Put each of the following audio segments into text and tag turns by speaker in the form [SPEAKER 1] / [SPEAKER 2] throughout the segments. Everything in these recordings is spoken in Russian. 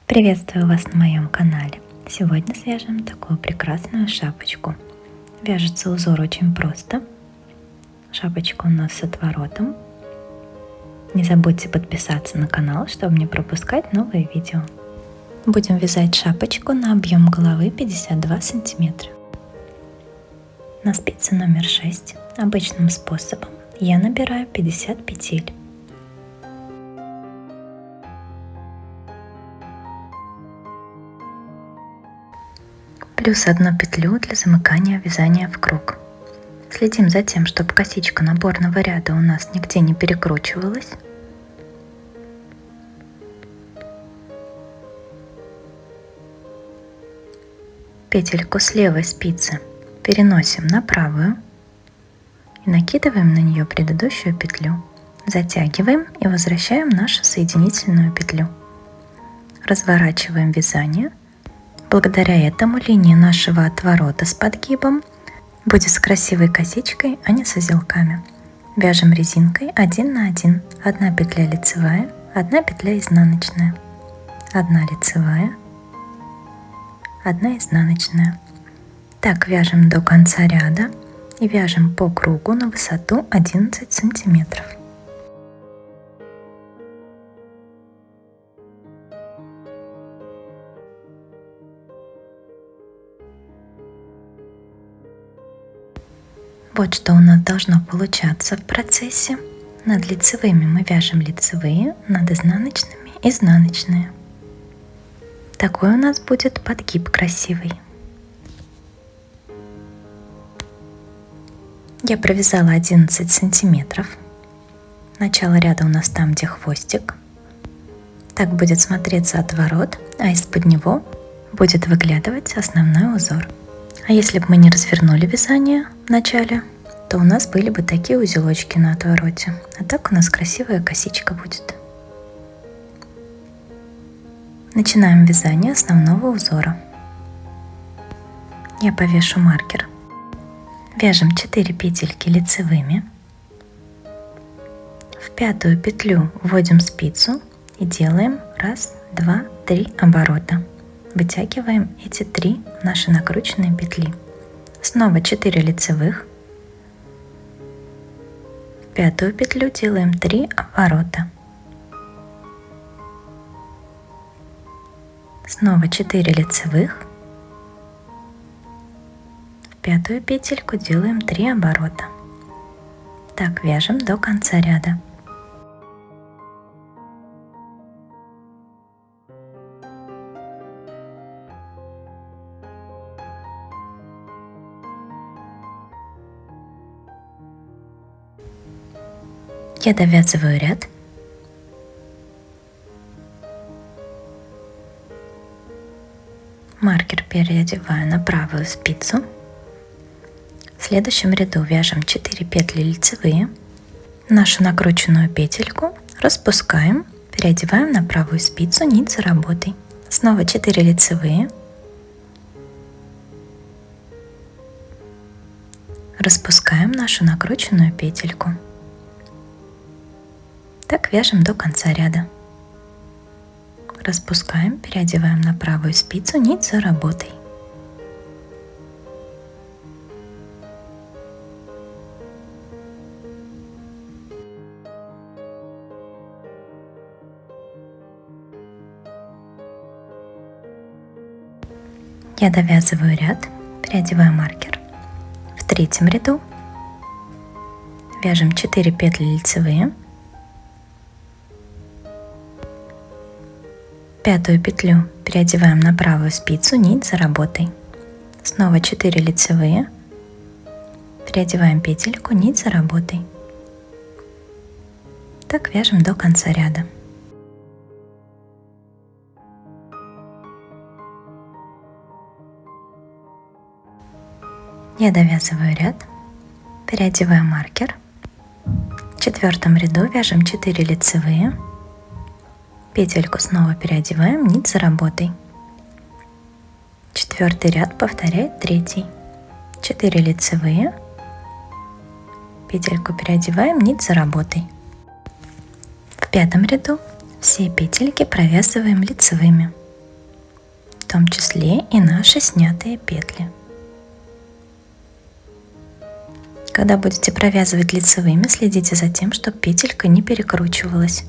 [SPEAKER 1] Приветствую вас на моем канале. Сегодня свяжем такую прекрасную шапочку. Вяжется узор очень просто. Шапочка у нас с отворотом. Не забудьте подписаться на канал, чтобы не пропускать новые видео. Будем вязать шапочку на объем головы 52 сантиметра. На спице номер 6 обычным способом я набираю 50 петель. Плюс одну петлю для замыкания вязания в круг. Следим за тем, чтобы косичка наборного ряда у нас нигде не перекручивалась. Петельку с левой спицы переносим на правую и накидываем на нее предыдущую петлю. Затягиваем и возвращаем нашу соединительную петлю. Разворачиваем вязание. Благодаря этому линия нашего отворота с подгибом будет с красивой косичкой, а не с узелками. Вяжем резинкой 1 на 1. Одна петля лицевая, одна петля изнаночная. Одна лицевая, одна изнаночная. Так вяжем до конца ряда и вяжем по кругу на высоту 11 сантиметров. Вот что у нас должно получаться в процессе. Над лицевыми мы вяжем лицевые, над изнаночными изнаночные. Такой у нас будет подгиб красивый. Я провязала 11 сантиметров. Начало ряда у нас там, где хвостик. Так будет смотреться отворот, а из-под него будет выглядывать основной узор. А если бы мы не развернули вязание в начале, то у нас были бы такие узелочки на отвороте. А так у нас красивая косичка будет. Начинаем вязание основного узора. Я повешу маркер. Вяжем 4 петельки лицевыми. В пятую петлю вводим спицу и делаем 1, 2, 3 оборота. Вытягиваем эти 3 наши накрученные петли. Снова 4 лицевых. В пятую петлю делаем 3 оборота. Снова 4 лицевых. В пятую петельку делаем 3 оборота. Так вяжем до конца ряда. Я довязываю ряд. Маркер переодеваю на правую спицу. В следующем ряду вяжем 4 петли лицевые. Нашу накрученную петельку распускаем, переодеваем на правую спицу нить за работой. Снова 4 лицевые. Распускаем нашу накрученную петельку. Так вяжем до конца ряда. Распускаем, переодеваем на правую спицу нить за работой. Я довязываю ряд, переодеваю маркер. В третьем ряду вяжем 4 петли лицевые. Пятую петлю переодеваем на правую спицу нить за работой. Снова 4 лицевые. Переодеваем петельку нить за работой. Так вяжем до конца ряда. Я довязываю ряд, переодеваю маркер. В четвертом ряду вяжем 4 лицевые. Петельку снова переодеваем нить за работой. Четвертый ряд повторяет третий. 4 лицевые. Петельку переодеваем нить за работой. В пятом ряду все петельки провязываем лицевыми. в том числе и наши снятые петли. Когда будете провязывать лицевыми, следите за тем, чтобы петелька не перекручивалась.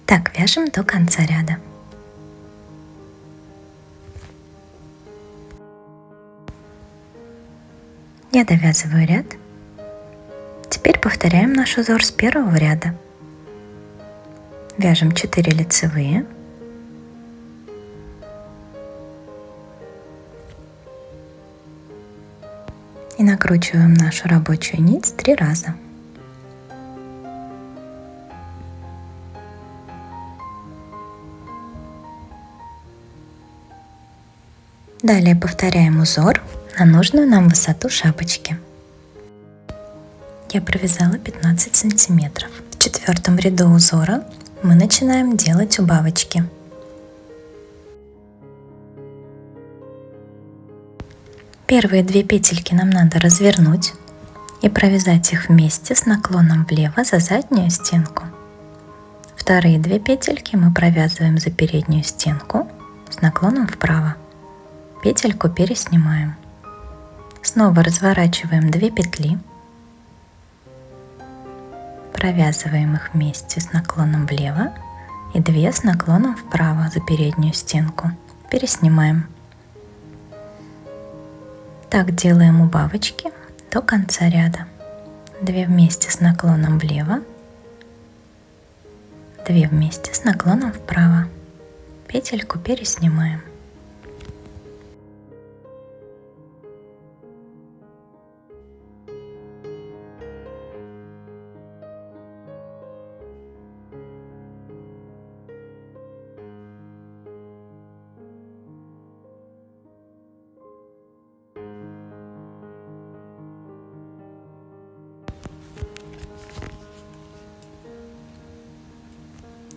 [SPEAKER 1] Так, вяжем до конца ряда. Я довязываю ряд. Теперь повторяем наш узор с первого ряда. Вяжем 4 лицевые. И накручиваем нашу рабочую нить 3 раза. Далее повторяем узор на нужную нам высоту шапочки. Я провязала 15 сантиметров. В 4 ряду узора мы начинаем делать убавочки. Первые 2 петельки нам надо развернуть и провязать их вместе с наклоном влево за заднюю стенку. Вторые 2 петельки мы провязываем за переднюю стенку с наклоном вправо. Петельку переснимаем. Снова разворачиваем 2 петли, провязываем их вместе с наклоном влево и 2 с наклоном вправо за переднюю стенку. Переснимаем. Так делаем убавочки до конца ряда. 2 вместе с наклоном влево, 2 вместе с наклоном вправо. Петельку переснимаем.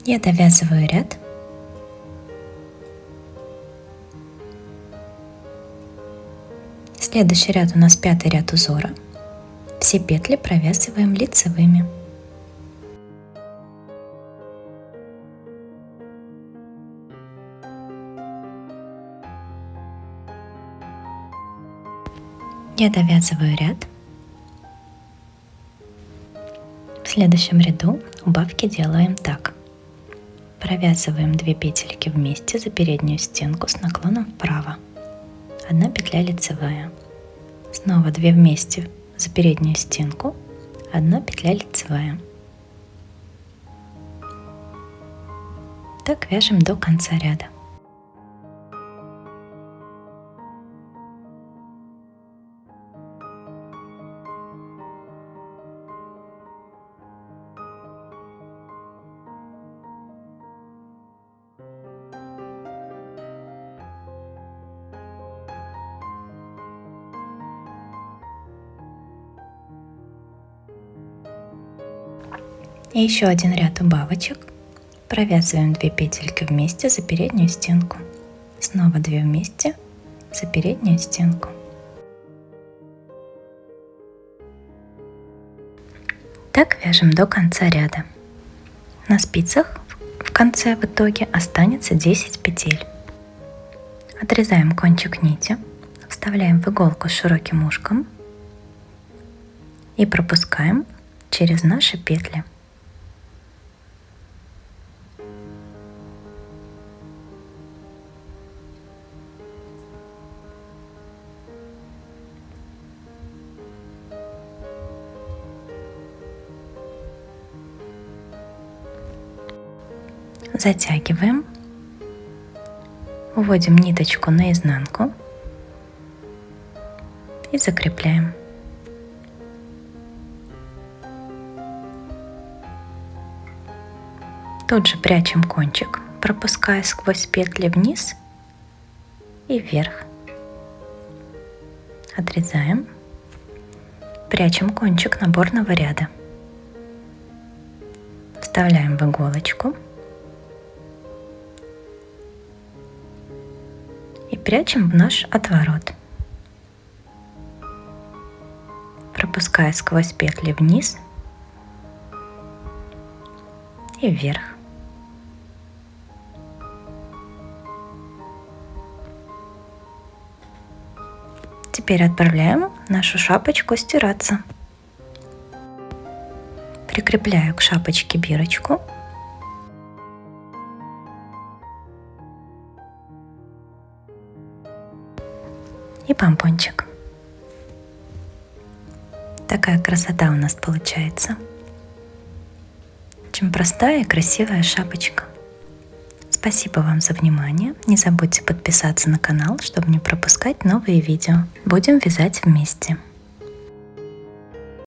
[SPEAKER 1] Я довязываю ряд. Следующий ряд у нас 5-й ряд узора. Все петли провязываем лицевыми. Я довязываю ряд. В следующем ряду убавки делаем так. Провязываем 2 петельки вместе за переднюю стенку с наклоном вправо. 1 петля лицевая. Снова 2 вместе за переднюю стенку, 1 петля лицевая. Так вяжем до конца ряда. И еще один ряд убавочек. Провязываем 2 петельки вместе за переднюю стенку. Снова 2 вместе за переднюю стенку. Так вяжем до конца ряда. На спицах в конце в итоге останется 10 петель. Отрезаем кончик нити, вставляем в иголку с широким ушком и пропускаем через наши петли. Затягиваем, уводим ниточку наизнанку и закрепляем. Тут же прячем кончик, пропуская сквозь петли вниз и вверх. Отрезаем, прячем кончик наборного ряда. Вставляем в иголочку и прячем в наш отворот, пропуская сквозь петли вниз и вверх. Теперь отправляем нашу шапочку стираться. Прикрепляю к шапочке бирочку. И помпончик. Такая красота у нас получается. Очень простая и красивая шапочка. Спасибо вам за внимание. Не забудьте подписаться на канал, чтобы не пропускать новые видео. Будем вязать вместе.